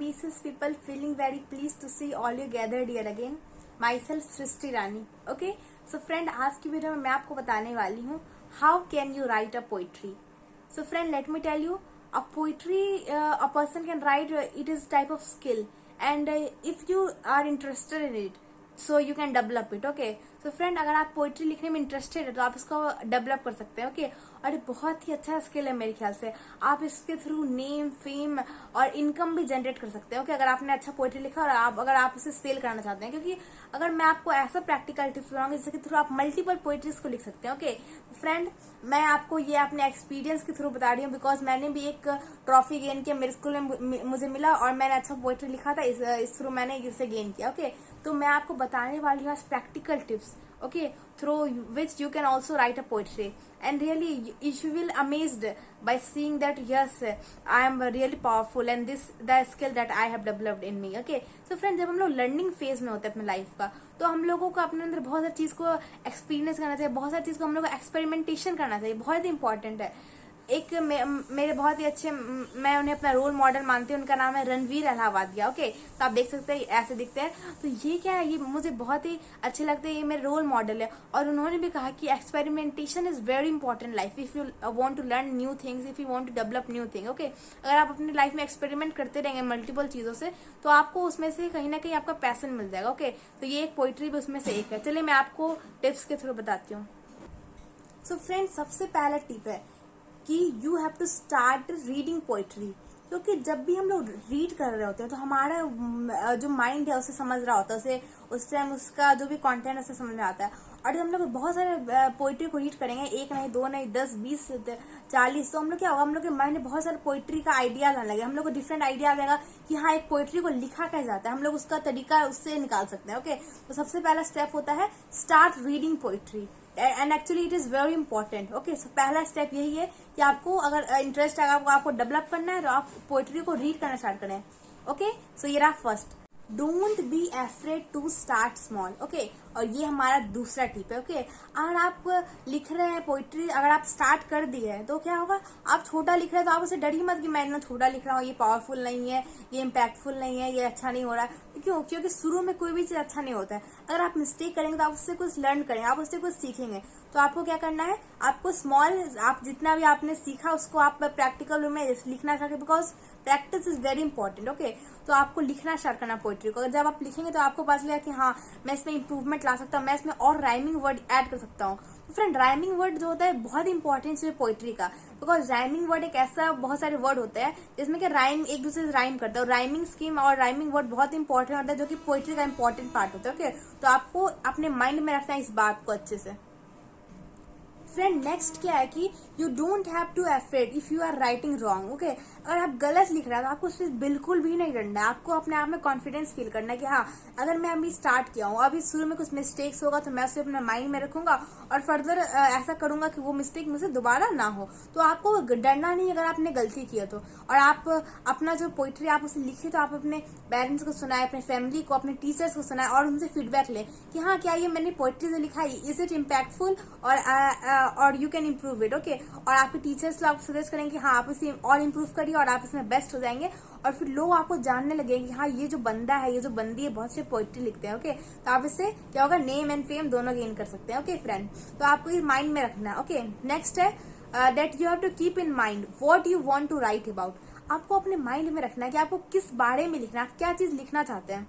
pieces people, feeling very pleased to see all you gathered here again. Myself Srishti Rani. Okay, so friend, आज की video में मैं आपको बताने वाली हूँ how can you write a poetry. So friend, let me tell you, a poetry a person can write. It is type of skill, and if you are interested in it, so you can develop it. Okay, so friend, अगर आप poetry लिखने में interested है तो आप इसको develop कर सकते हैं. ओके, और ये बहुत ही अच्छा स्किल है मेरे ख्याल से. आप इसके थ्रू नेम, फेम और इनकम भी जनरेट कर सकते हैं. ओके, अगर आपने अच्छा पोइट्री लिखा और अगर आप उसे सेल करना चाहते हैं, क्योंकि अगर मैं आपको ऐसा प्रैक्टिकल टिप्स बताऊंगी जिसके थ्रू आप मल्टीपल पोइट्रीज को लिख सकते हैं. ओके फ्रेंड, मैं आपको ये अपने एक्सपीरियंस के थ्रू बता रही हूँ, बिकॉज मैंने भी एक ट्रॉफी गेन किया, मेरे स्कूल में मुझे मिला और मैंने अच्छा पोइट्री लिखा था. इस थ्रू मैंने इसे गेन किया. ओके, तो मैं आपको बताने वाली हूँ practical tips. Okay, through which you can also write a poetry, and really you will amazed by seeing that yes, I am really powerful and this the skill that I have developed in me. Okay, so friends, जब हम लोग learning phase में होते हैं अपने life का, तो हम लोगों को अपने अंदर बहुत सारी चीज को एक्सपीरियंस करना चाहिए, बहुत सारी चीज को हम लोग को एक्सपेरिमेंटेशन करना चाहिए. बहुत ही इंपॉर्टेंट है. एक मेरे बहुत ही अच्छे, मैं उन्हें अपना रोल मॉडल मानती हूँ, उनका नाम है रणवीर अलाहाबादिया. ओके, तो आप देख सकते हैं ऐसे दिखते हैं. तो ये क्या है, ये मुझे बहुत ही अच्छे लगते हैं, ये मेरे रोल मॉडल है. और उन्होंने भी कहा कि experimentation is very important life if you want to learn new things, if you want to develop new thing. Okay, अगर आप अपनी लाइफ में एक्सपेरिमेंट करते रहेंगे मल्टीपल चीजों से, तो आपको उसमें से कहीं ना कहीं आपका पैशन मिल जाएगा. ओके, तो ये एक पोइट्री भी उसमें से एक है. चलिए मैं आपको टिप्स के थ्रू बताती हूँ. सो फ्रेंड, सबसे पहला टिप है कि you have to start reading poetry. क्योंकि जब भी हम लोग रीड कर रहे होते हैं तो हमारा जो माइंड है उसे समझ रहा होता है, उसे उस टाइम उसका जो भी कंटेंट है उसे समझ में आता है. और जब हम लोग बहुत सारे पोइट्री को रीड करेंगे, एक नहीं, दो नहीं, 10, 20, 40, तो हम लोग क्या होगा, हम लोग के माइंड में बहुत सारे पोइट्री का आइडियाज आने लगे. हम लोग को डिफरेंट आइडिया आ जाएगा कि हाँ, एक पोइट्री को लिखा कैसे जाता है, हम लोग उसका तरीका उससे निकाल सकते हैं. ओके, तो सबसे पहला स्टेप होता है start reading poetry, and actually it is very important. Okay, so पहला स्टेप यही है कि आपको अगर इंटरेस्ट है, आपको डेवलप करना है, तो आप पोइट्री को रीड करना स्टार्ट करें. ओके, सो ये रहा first. Don't be afraid to start small. Okay, और ये हमारा दूसरा टिप है. ओके, अगर आप लिख रहे हैं पोइट्री, अगर आप स्टार्ट कर दिए हैं तो क्या होगा, आप छोटा लिख रहे हैं तो आप उसे डर ही मत कि मैं इतना छोटा लिख रहा हूँ, ये पावरफुल नहीं है, ये इम्पैक्टफुल नहीं है, ये अच्छा नहीं हो रहा है. क्यों? क्योंकि शुरू में कोई भी चीज अच्छा नहीं होता है. अगर आप मिस्टेक करेंगे तो आप उससे कुछ लर्न करेंगे, आप उससे कुछ सीखेंगे. तो आपको क्या करना है, आपको स्मॉल, आप जितना भी आपने सीखा उसको आप प्रैक्टिकल में लिखना चाहिए, because practice is very important. Okay, तो आपको लिखना स्टार्ट करना पोइट्री को. जब आप लिखेंगे तो आपको पता चलेगा कि हाँ, मैं इसमें इंप्रूवमेंट ला सकता हूँ, मैं इसमें और राइमिंग वर्ड ऐड कर सकता हूँ. तो फ्रेंड, राइमिंग वर्ड जो होता है बहुत इंपॉर्टेंट है पोइट्री का, बिकॉज राइमिंग वर्ड एक ऐसा, बहुत सारे वर्ड होते हैं जिसमें कि राइम एक दूसरे से राइम करता है, और राइमिंग स्कीम और राइमिंग वर्ड बहुत इंपॉर्टेंट होता है, जो कि पोइट्री का इंपॉर्टेंट पार्ट होता है. ओके, तो आपको अपने माइंड में रखना है इस बात को अच्छे से. फ्रेंड, नेक्स्ट क्या है कि you don't have to afraid if you are writing wrong. Okay, अगर आप गलत लिख रहे हैं तो आपको उससे बिल्कुल भी नहीं डरना है. आपको अपने आप में कॉन्फिडेंस फील करना है कि हाँ, अगर मैं अभी स्टार्ट किया हूँ, अभी शुरू में कुछ मिस्टेक्स होगा तो मैं उसे अपने माइंड में रखूंगा और फर्दर ऐसा करूंगा कि वो मिस्टेक मुझसे दोबारा ना हो. तो आपको डरना नहीं अगर आपने गलती की तो. और आप अपना जो पोइट्री आप उसे लिखे तो आप अपने पेरेंट्स को सुनाए, अपने फैमिली को, अपने टीचर्स को सुनाए और उनसे फीडबैक लें कि हाँ, क्या ये मैंने पोइट्री जो लिखा है, इज इट इम्पैक्टफुल और you can improve it. Okay, और आपके टीचर्स लोग आपको सजेस्ट करेंगे कि हाँ, आप इसे और इम्प्रूव करिए और आप इसमें बेस्ट हो जाएंगे. और फिर लोग आपको जानने लगेंगे कि हाँ, ये जो बंदा है, ये जो बंदी है, बहुत से पोइट्री लिखते हैं. ओके, तो आप इससे क्या होगा, नेम एंड फेम दोनों गेन कर सकते हैं. ओके फ्रेंड, तो आपको ये माइंड में रखना है. ओके, नेक्स्ट है that you have to keep in mind what you want to write about. आपको अपने माइंड में रखना है कि आपको किस बारे में लिखना है, आप क्या चीज लिखना चाहते हैं.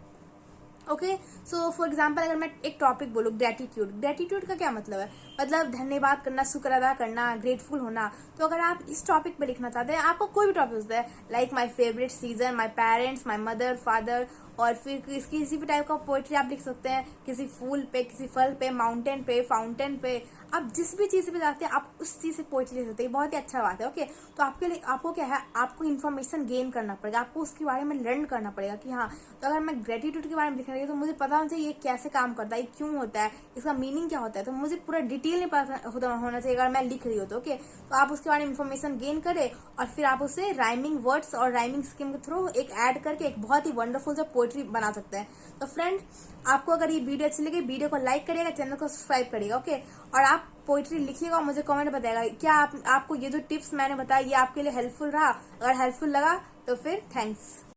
ओके, सो फॉर एग्जाम्पल अगर मैं एक टॉपिक बोलूँ, ग्रेटिट्यूड. ग्रेटिट्यूड का क्या मतलब है, मतलब धन्यवाद करना, शुक्र अदा करना, ग्रेटफुल होना. तो अगर आप इस टॉपिक पे लिखना चाहते हैं, आपको कोई भी टॉपिक होता है, like my favourite season, my parents, my mother, father, और फिर किसी भी टाइप का पोइट्री आप लिख सकते हैं, किसी फूल पे, किसी फल पे, माउंटेन पे, फाउंटेन पे, आप जिस भी चीज पे जाते हैं आप उस चीज से पोइट्री लिख सकते हैं. बहुत ही अच्छा बात है. ओके, तो आपके लिए आपको क्या है, आपको इन्फॉर्मेशन गेन करना पड़ेगा, आपको उसके बारे में लर्न करना पड़ेगा कि हाँ, तो अगर मैं ग्रेटिट्यूड के बारे में लिख रही हूँ तो मुझे पता होना चाहिए ये कैसे काम करता है, क्यों होता है, इसका मीनिंग क्या होता है. तो मुझे पूरा डिटेल में पता होना चाहिए अगर मैं लिख रही हूँ तो. ओके, तो आप उसके बारे में इन्फॉर्मेशन गेन करें और फिर आप उसे राइमिंग वर्ड्स और राइमिंग स्कीम के थ्रू एक ऐड करके एक बहुत ही वंडरफुल सा पोइट्री बना सकते हैं. तो फ्रेंड, आपको अगर ये वीडियो अच्छी लगी, वीडियो को लाइक करिएगा, चैनल को सब्सक्राइब करिएगा. ओके, और आप पोइट्री लिखिएगा और मुझे कमेंट बताइएगा क्या आपको ये जो टिप्स मैंने बताया ये आपके लिए हेल्पफुल रहा. अगर हेल्पफुल लगा तो फिर थैंक्स.